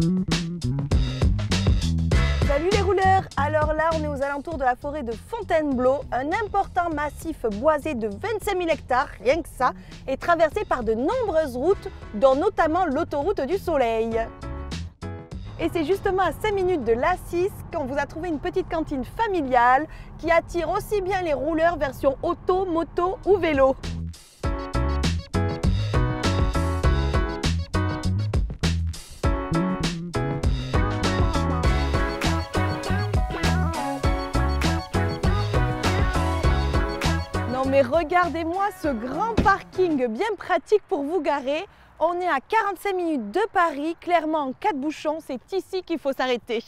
Salut les rouleurs! Alors là, on est aux alentours de la forêt de Fontainebleau, un important massif boisé de 25 000 hectares, rien que ça, est traversé par de nombreuses routes, dont notamment l'autoroute du Soleil. Et c'est justement à 5 minutes de l'A6 qu'on vous a trouvé une petite cantine familiale qui attire aussi bien les rouleurs version auto, moto ou vélo. Non mais regardez-moi ce grand parking bien pratique pour vous garer. On est à 45 minutes de Paris, clairement en cas de bouchon, c'est ici qu'il faut s'arrêter.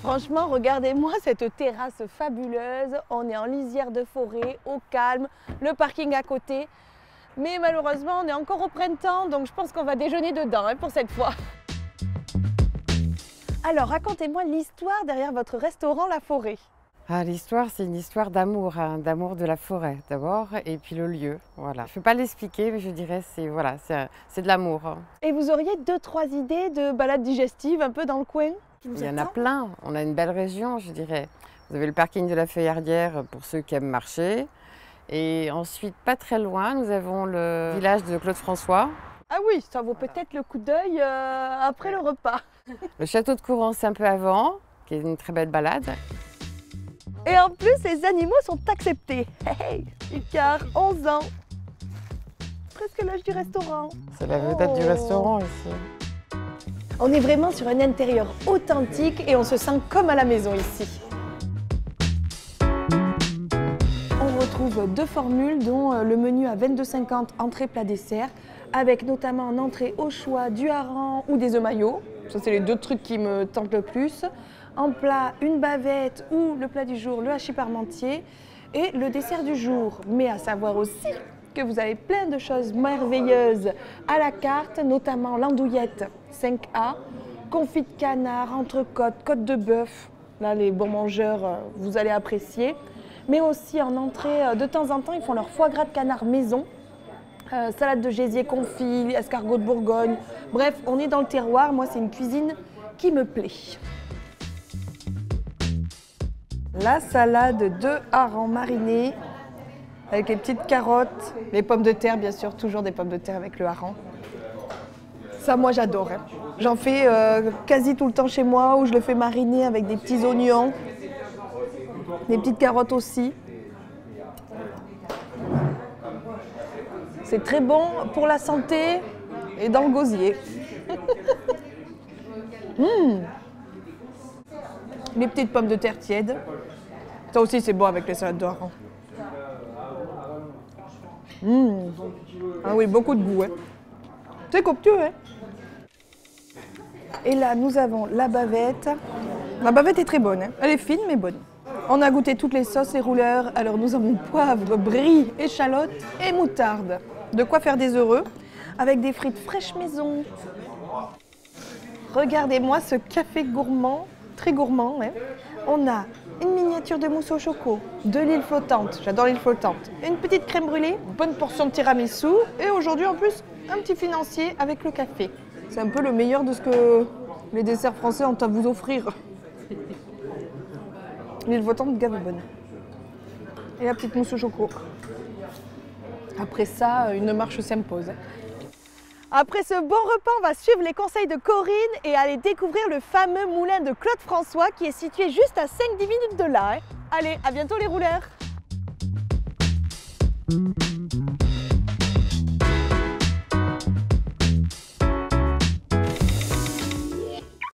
Franchement, regardez-moi cette terrasse fabuleuse. On est en lisière de forêt, au calme, le parking à côté. Mais malheureusement, on est encore au printemps, donc je pense qu'on va déjeuner dedans pour cette fois. Alors, racontez-moi l'histoire derrière votre restaurant La Forêt. Ah, l'histoire, c'est une histoire d'amour, hein, d'amour de la forêt d'abord, et puis le lieu. Voilà. Je ne peux pas l'expliquer, mais je dirais c'est voilà, c'est de l'amour. Hein. Et vous auriez 2-3 idées de balades digestives un peu dans le coin? Il y en a plein. On a une belle région, je dirais. Vous avez le parking de la Feuillardière pour ceux qui aiment marcher. Et ensuite, pas très loin, nous avons le village de Claude François. Ah oui, ça vaut peut-être le coup d'œil après le repas. Le château de Courance un peu avant, qui est une très belle balade. Et en plus, les animaux sont acceptés. Hey, Icar, 11 ans. Presque l'âge du restaurant. C'est la vedette du restaurant ici. On est vraiment sur un intérieur authentique et on se sent comme à la maison ici. On retrouve 2 formules, dont le menu à 22,50 entrée plat dessert, avec notamment en entrée au choix du hareng ou des œufs maillots. Ça, c'est les 2 trucs qui me tentent le plus. En plat, une bavette ou le plat du jour, le hachis parmentier et le dessert du jour. Mais à savoir aussi que vous avez plein de choses merveilleuses à la carte, notamment l'andouillette 5A, confit de canard, entrecôte, côte de bœuf. Là, les bons mangeurs, vous allez apprécier. Mais aussi en entrée, de temps en temps, ils font leur foie gras de canard maison. Salade de gésier confit, escargot de Bourgogne. Bref, on est dans le terroir. Moi, c'est une cuisine qui me plaît. La salade de harengs marinés avec les petites carottes, les pommes de terre, bien sûr, toujours des pommes de terre avec le hareng. Ça, moi, j'adore. Hein. J'en fais quasi tout le temps chez moi, où je le fais mariner avec des petits oignons, des petites carottes aussi. C'est très bon pour la santé et dans le gosier. Les petites pommes de terre tièdes. Ça aussi, c'est bon avec les salades de hareng. Ah oui, beaucoup de goût. Hein. C'est copieux. Hein. Et là, nous avons la bavette. La bavette est très bonne. Hein. Elle est fine, mais bonne. On a goûté toutes les sauces et rouleurs. Alors, nous avons poivre, brie, échalote et moutarde. De quoi faire des heureux. Avec des frites fraîches maison. Regardez-moi ce café gourmand. Très gourmand. Hein. On a une miniature de mousse au choco, de l'île flottante, j'adore l'île flottante, une petite crème brûlée, une bonne portion de tiramisu et aujourd'hui en plus un petit financier avec le café. C'est un peu le meilleur de ce que les desserts français ont à vous offrir. L'île flottante gave bonne. Et la petite mousse au choco. Après ça, une marche s'impose. Après ce bon repas, on va suivre les conseils de Corinne et aller découvrir le fameux moulin de Claude François qui est situé juste à 5-10 minutes de là. Allez, à bientôt les rouleurs!